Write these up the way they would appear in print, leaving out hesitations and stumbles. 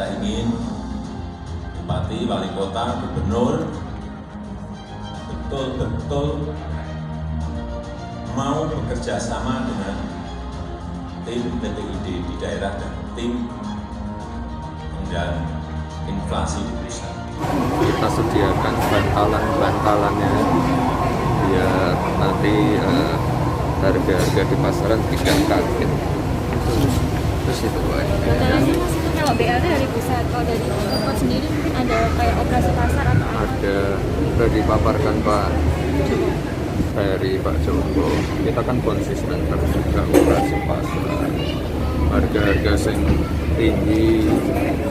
Saya ingin Bupati, Wali Kota, Gubernur betul-betul mau bekerja sama dengan tim TPID di daerah dan tim pengendalian inflasi di pusat. Kita sediakan bantalannya biar nanti harga-harga di pasaran tidak kaget. Terus itu Pak. Dari sini maksudnya kalau BLT dari pusat, kalau dari tempat sendiri mungkin ada kayak operasi pasar atau apa? Ada sudah dipaparkan Pak dari Pak Joko. Kita kan konsisten terbuka operasi pasar. Harga-harga yang tinggi,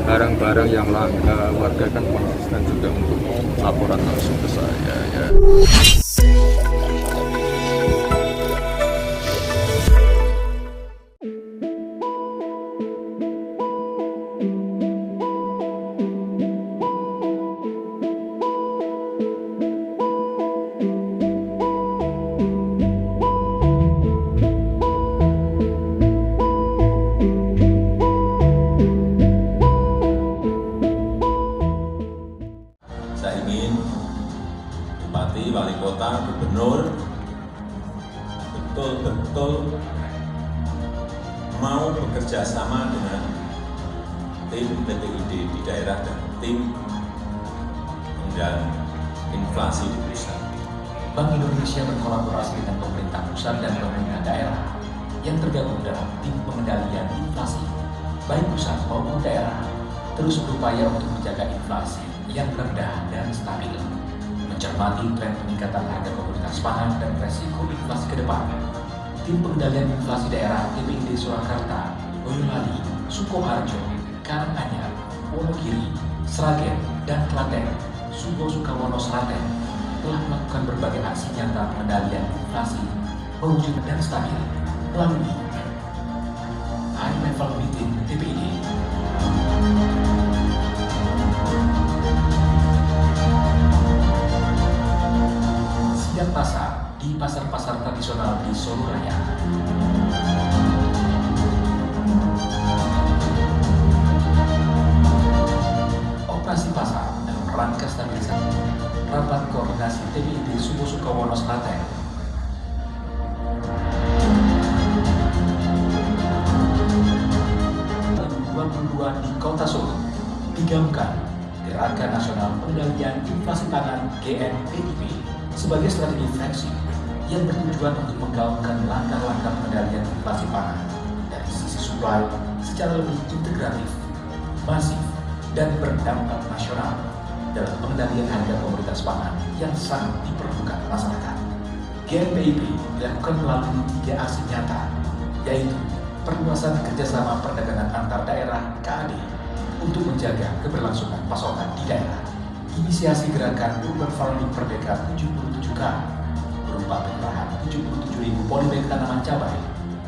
barang-barang yang langka, warga kan konsisten juga untuk laporan langsung ke saya ya. Saya ingin Bupati, Wali Kota, Gubernur betul-betul mau bekerja sama dengan tim TPID di daerah dan tim pengendalian inflasi di pusat. Bank Indonesia berkolaborasi dengan pemerintah pusat dan pemerintah daerah yang tergabung dalam tim pengendalian inflasi, baik pusat maupun daerah, terus berupaya untuk menjaga inflasi yang rendah dan stabil, mencermati tren peningkatan harga komoditas pangan dan resiko inflasi ke depan. Tim pengendalian inflasi daerah TPID Surakarta, Boyolali, Sukoharjo, Karanganyar, Wonogiri, Sragen, dan Klaten, Subo Sukawono Sraten telah melakukan berbagai aksi nyata pengendalian inflasi mewujud dan stabil melalui high level meeting TPID. Pasar di pasar-pasar tradisional di Solo Raya. Operasi pasar dalam rangka stabilisasi rapat koordinasi TPID Subo Sukawono Sraten. Di Kota Solo digaungkan Gerakan Nasional Pengendalian Inflasi Pangan GNPIP sebagai strategi flagship yang bertujuan untuk menggaungkan langkah-langkah pengendalian inflasi pangan dari sisi supply secara lebih integratif, masif, dan berdampak nasional dalam pengendalian harga komoditas pangan yang sangat diperlukan masyarakat. GNPIP dilakukan melalui 3 aksi nyata, yaitu perluasan kerjasama perdagangan antar daerah (KAD) untuk menjaga keberlangsungan pasokan di daerah. Inisiasi gerakan Urban Farming Merdeka 77K berupa pengerahan 77.000 polybag tanaman cabai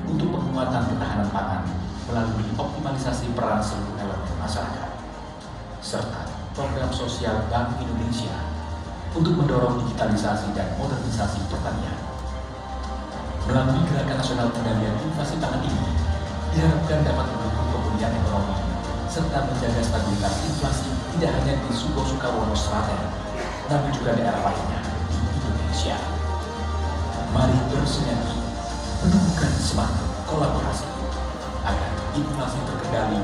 untuk penguatan ketahanan pangan melalui optimalisasi peran seluruh elemen masyarakat, serta program sosial Bank Indonesia untuk mendorong digitalisasi dan modernisasi pertanian. Melalui Gerakan Nasional Pengendalian Inflasi Pangan ini diharapkan dapat mendukung pemulihan ekonomi serta menjaga stabilitas inflasi tidak hanya di Subo Sukawono Sraten, namun juga daerah lainnya di Indonesia. Mari bersinergi, menemukan semangat kolaborasi agar inflasi terkendali.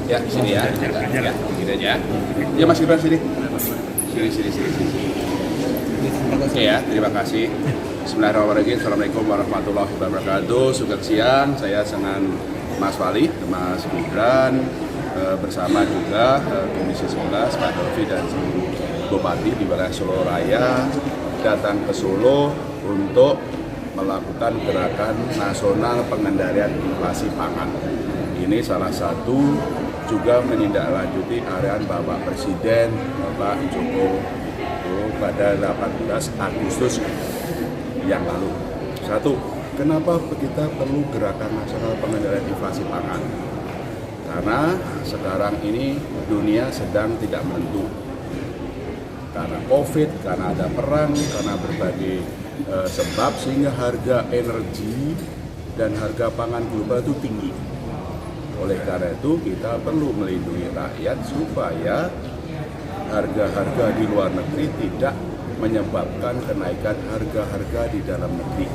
Ya, sini ya. Ya, gini aja. Ya Mas Gibran sini. Sini. Oke ya, terima kasih. Bismillahirrahmanirrahim. Assalamualaikum warahmatullahi wabarakatuh. Sugeng siang, saya dengan Mas Wali, Mas Gibran, bersama juga Komisi 11, Pak Dovi dan seluruh Bupati di wilayah Solo Raya datang ke Solo untuk melakukan gerakan nasional pengendalian inflasi pangan. Ini salah satu juga menindaklanjuti arahan Bapak Presiden Bapak Joko pada 18 Agustus yang lalu. Satu, Kenapa kita perlu gerakan nasional pengendalian inflasi pangan? Karena sekarang ini dunia sedang tidak menentu. Karena COVID, karena ada perang, karena berbagai sebab sehingga harga energi dan harga pangan global itu tinggi. Oleh karena itu kita perlu melindungi rakyat supaya harga-harga di luar negeri tidak menyebabkan kenaikan harga-harga di dalam negeri.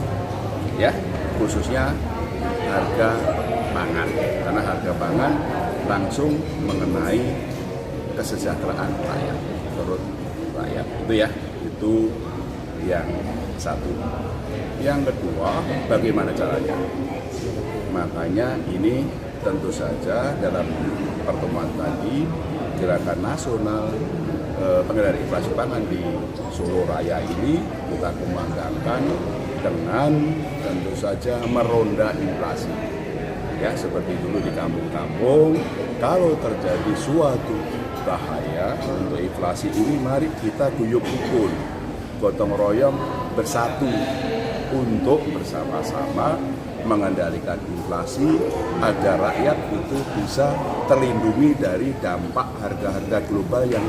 Ya, khususnya harga pangan, karena harga pangan langsung mengenai kesejahteraan rakyat, menurut rakyat itu ya, itu yang satu. Yang kedua, bagaimana caranya? Makanya ini tentu saja dalam pertemuan tadi gerakan nasional pengendalian inflasi pangan di Solo Raya ini kita kembangkan dengan tentu saja meronda inflasi. Ya, seperti dulu di kampung-kampung, kalau terjadi suatu bahaya untuk inflasi ini, mari kita guyub rukun, gotong royong bersatu untuk bersama-sama mengendalikan inflasi agar rakyat itu bisa terlindungi dari dampak harga-harga global yang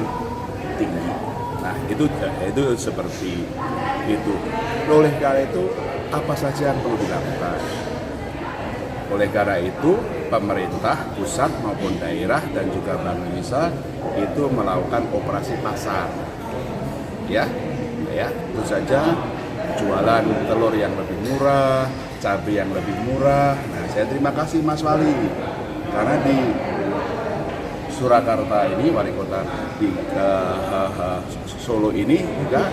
tinggi. Nah, itu seperti itu. Oleh karena itu, apa saja yang perlu dilakukan? Oleh karena itu, pemerintah pusat maupun daerah dan juga Bank Indonesia itu melakukan operasi pasar. Ya, itu saja jualan telur yang lebih murah, cabai yang lebih murah. Nah, saya terima kasih Mas Wali karena di Surakarta ini, wali kota di Solo ini juga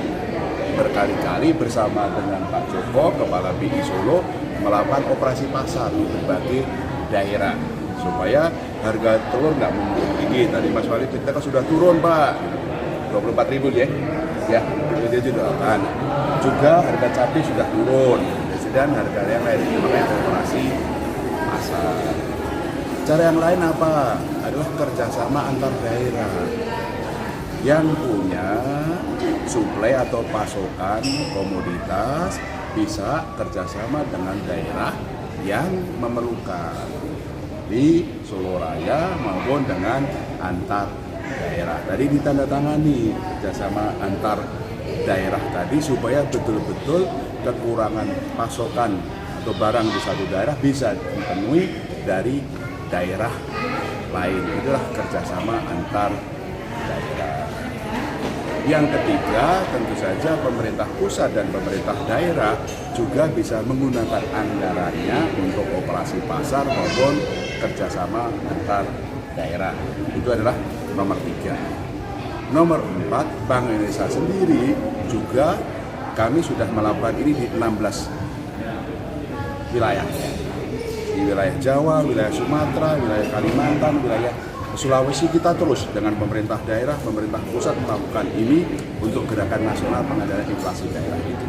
berkali-kali bersama dengan Pak Joko, Kepala BI Solo, melakukan operasi pasar di berbagai daerah supaya harga telur nggak menurun tinggi. Tadi Mas Wali kita kan sudah turun Pak, 24.000 ya, itu doakan. Juga harga cabai sudah turun dan harga yang lain itu makanya operasi pasar. Cara yang lain apa? Adalah kerjasama antar daerah yang punya suplai atau pasokan komoditas bisa kerjasama dengan daerah yang memerlukan di Solo Raya maupun dengan antar daerah. Tadi ditandatangani kerjasama antar daerah tadi supaya betul-betul kekurangan pasokan atau barang di satu daerah bisa dipenuhi dari daerah lain. Itulah kerjasama antar daerah. Yang ketiga, tentu saja pemerintah pusat dan pemerintah daerah juga bisa menggunakan anggarannya untuk operasi pasar maupun kerjasama antar daerah. Itu adalah nomor 3. Nomor 4, Bank Indonesia sendiri juga kami sudah melakukan ini di 16 wilayah. Di wilayah Jawa, wilayah Sumatera, wilayah Kalimantan, wilayah Sulawesi, kita terus dengan pemerintah daerah, pemerintah pusat melakukan ini untuk gerakan nasional pengendalian inflasi daerah itu.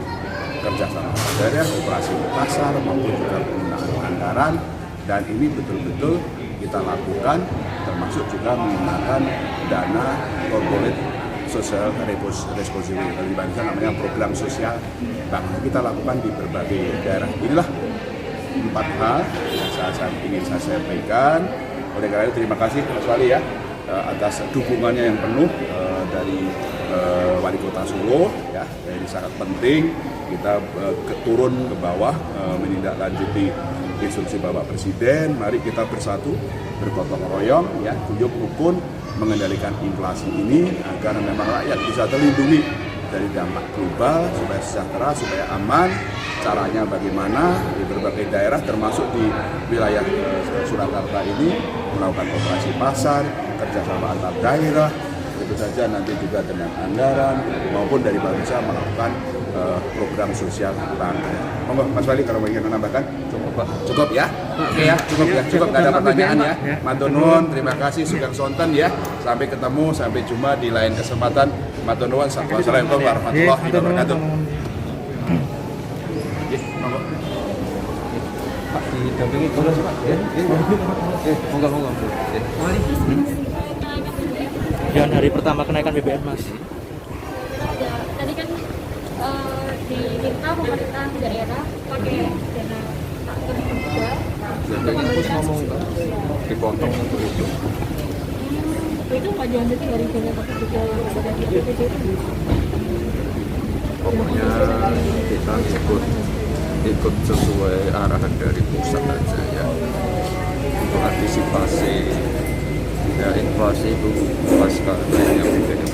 Kerjasama daerah, operasi pasar maupun juga penggunaan anggaran, dan ini betul-betul kita lakukan termasuk juga menggunakan dana corporate social responsibility, namanya program sosial bank. Kita lakukan di berbagai daerah. Inilah 4 hal yang ingin saya sampaikan. Oleh karena itu terima kasih Mas Wali ya atas dukungannya yang penuh dari Wali Kota Solo ya. Ini sangat penting kita turun ke bawah menindaklanjuti instruksi Bapak Presiden. Mari kita bersatu bergotong royong ya, guyub rukun mengendalikan inflasi ini agar memang rakyat bisa terlindungi dari dampak global supaya sejahtera, supaya aman. Caranya bagaimana di berbagai daerah termasuk di wilayah Surakarta ini melakukan operasi pasar, kerjasama antar daerah, tentu saja nanti juga dengan anggaran maupun dari Bank Indonesia melakukan program sosial bank. Monggo Mas Wali kalau ingin menambahkan. Cukup ya? Oke ya, cukup nggak ada pertanyaan ya. Matur nuwun, terima kasih Sugeng Sonten ya. Sampai ketemu, sampai jumpa di lain kesempatan. Matur nuwun, wassalamualaikum warahmatullahi wabarakatuh. Pak didampingi boleh Pak ya. Monggo. Dan hari pertama kenaikan BBM Mas. Tadi kan diminta pemerintah daerah pakai dana kerja. Biasanya aku ngomong kan, dipotong untuk itu. Itu Pak Johannes dari Jakarta juga yang sudah PPT itu. Pokoknya kita ikut sesuai arahan dari pusat aja ya, untuk antisipasi ya inflasi itu pasca naiknya BBM.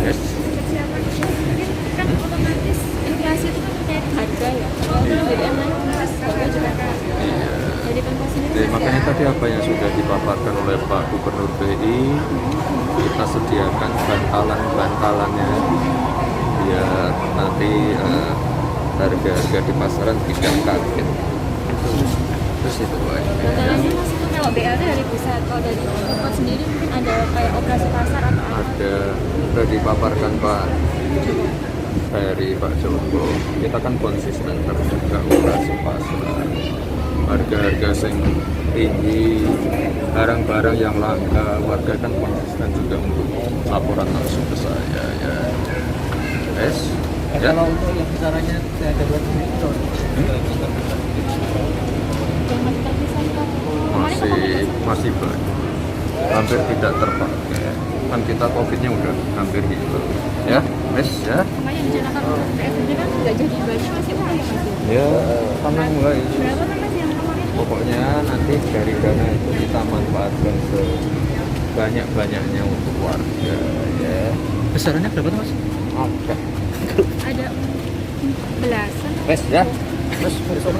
Yes. Persiapan kan otomatis inflasi itu kan terkait harga ya. Kalau BBM naik harga juga kan. Jadi Pemkot sendiri Jadi, makanya tadi apa yang sudah dipaparkan oleh Pak Gubernur BI, kita sediakan bantalan-bantalannya biar nanti harga-harga di pasaran tidak kaget. Terus itu Pak. bantalannya Mas itu kalau BLT dari pusat, kalau dari Pemkot sendiri mungkin ada kayak operasi pasar atau apa? Ada sudah dipaparkan Pak dari Pak Joko. Kita kan konsisten terus juga operasi pasar. Harga-harga yang tinggi, barang-barang yang langka, warga kan konsisten juga untuk laporan langsung ke saya ya. Yes. Ya. Kalau untuk yang besarannya saya ada 2 juta. Yang masih terpisah Pak. Masih banyak, hampir tidak terpakai. Kan kita covidnya udah hampir hilang. Ya, Mas ya. Kemarin yang dicanangkan PSBB kan nggak jadi baju masih mulai ya Mas? Ya, tenang mulai. Berapa kan Mas yang kemarin? Pokoknya nanti dari dana itu kita manfaatkan sebanyak-banyaknya untuk warga ya. Besarannya berapa tuh Mas? Oke. Ada belasan. Wes ya. Wes, besok